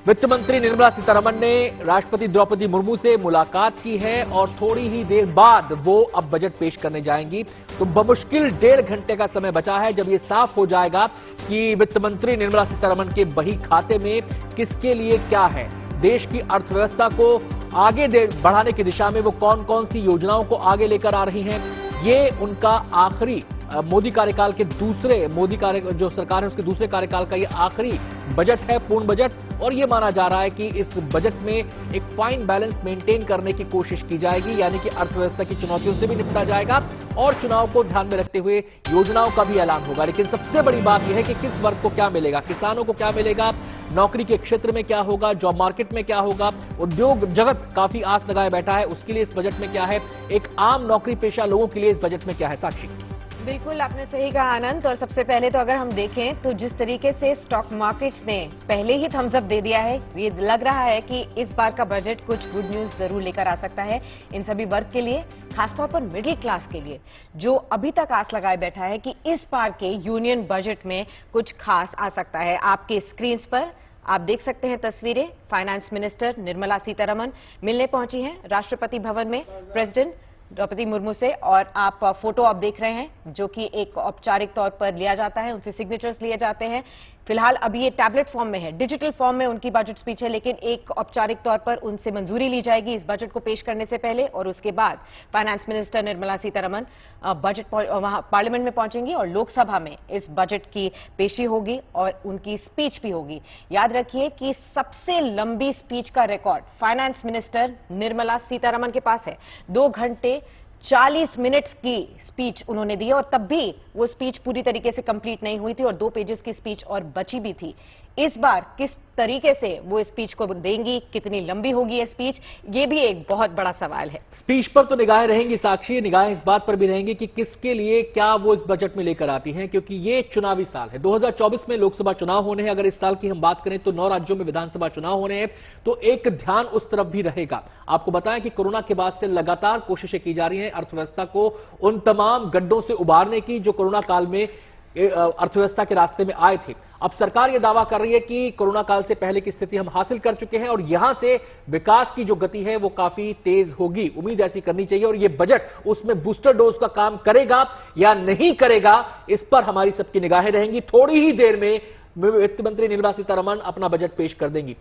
वित्त मंत्री निर्मला सीतारमण ने राष्ट्रपति द्रौपदी मुर्मू से मुलाकात की है और थोड़ी ही देर बाद वो अब बजट पेश करने जाएंगी। तो बमुश्किल 1.5 घंटे का समय बचा है जब ये साफ हो जाएगा कि वित्त मंत्री निर्मला सीतारमण के बही खाते में किसके लिए क्या है। देश की अर्थव्यवस्था को आगे बढ़ाने की दिशा में वो कौन कौन सी योजनाओं को आगे लेकर आ रही हैं। ये उनका आखिरी मोदी कार्यकाल के जो सरकार है उसके दूसरे कार्यकाल का ये आखिरी बजट है, पूर्ण बजट। और ये माना जा रहा है कि इस बजट में एक फाइन बैलेंस मेंटेन करने की कोशिश की जाएगी, यानी कि अर्थव्यवस्था की चुनौतियों से भी निपटा जाएगा और चुनाव को ध्यान में रखते हुए योजनाओं का भी ऐलान होगा। लेकिन सबसे बड़ी बात यह है कि किस वर्ग को क्या मिलेगा, किसानों को क्या मिलेगा, नौकरी के क्षेत्र में क्या होगा, जॉब मार्केट में क्या होगा। उद्योग जगत काफी आस लगाए बैठा है, उसके लिए इस बजट में क्या है, एक आम नौकरी पेशा लोगों के लिए इस बजट में क्या है। साक्षी, बिल्कुल आपने सही कहा आनंद। और सबसे पहले तो अगर हम देखें तो जिस तरीके से स्टॉक मार्केट्स ने पहले ही थम्स अप दे दिया है, ये लग रहा है कि इस बार का बजट कुछ गुड न्यूज जरूर लेकर आ सकता है इन सभी वर्ग के लिए, खासतौर पर मिडिल क्लास के लिए, जो अभी तक आस लगाए बैठा है कि इस बार के यूनियन बजट में कुछ खास आ सकता है। आपके स्क्रीन पर आप देख सकते हैं तस्वीरें। फाइनेंस मिनिस्टर निर्मला सीतारमण मिलने पहुंची हैं राष्ट्रपति भवन में प्रेसिडेंट द्रौपदी मुर्मू से, और आप फोटो आप देख रहे हैं जो कि एक औपचारिक तौर पर लिया जाता है, उनसे सिग्नेचर्स लिए जाते हैं। फिलहाल अभी ये टैबलेट फॉर्म में है, डिजिटल फॉर्म में उनकी बजट स्पीच है, लेकिन एक औपचारिक तौर पर उनसे मंजूरी ली जाएगी इस बजट को पेश करने से पहले, और उसके बाद finance minister Nirmala Sitharaman budget वहां पार्लियामेंट में पहुंचेंगी और लोकसभा में इस बजट की पेशी होगी और उनकी स्पीच भी होगी। याद रखिए कि सबसे लंबी स्पीच का record finance minister Nirmala Sitharaman के पास है। 2 घंटे 40 मिनट्स की स्पीच उन्होंने दी है, और तब भी वो स्पीच पूरी तरीके से कंप्लीट नहीं हुई थी और 2 पेजेस की स्पीच और बची भी थी। इस बार किस तरीके से वो स्पीच को देंगी, कितनी लंबी होगी ये स्पीच, ये भी एक बहुत बड़ा सवाल है। स्पीच पर तो निगाहें रहेंगी साक्षी, निगाहें इस बात पर भी रहेंगी कि किसके लिए क्या वो इस बजट में लेकर आती हैं, क्योंकि ये चुनावी साल है। 2024 में लोकसभा चुनाव होने हैं। अगर इस साल की हम बात करें तो 9 राज्यों में विधानसभा चुनाव होने हैं, तो एक ध्यान उस तरफ भी रहेगा। आपको बताएं कि कोरोना के बाद से लगातार कोशिशें की जा रही हैं अर्थव्यवस्था को उन तमाम गड्ढों से उबारने की जो कोरोना काल में अर्थव्यवस्था के रास्ते में आए थे। अब सरकार यह दावा कर रही है कि कोरोना काल से पहले की स्थिति हम हासिल कर चुके हैं और यहां से विकास की जो गति है वो काफी तेज होगी। उम्मीद ऐसी करनी चाहिए, और यह बजट उसमें बूस्टर डोज का काम करेगा या नहीं करेगा, इस पर हमारी सबकी निगाहें रहेंगी। थोड़ी ही देर में वित्त मंत्री निर्मला सीतारमण अपना बजट पेश कर देंगी।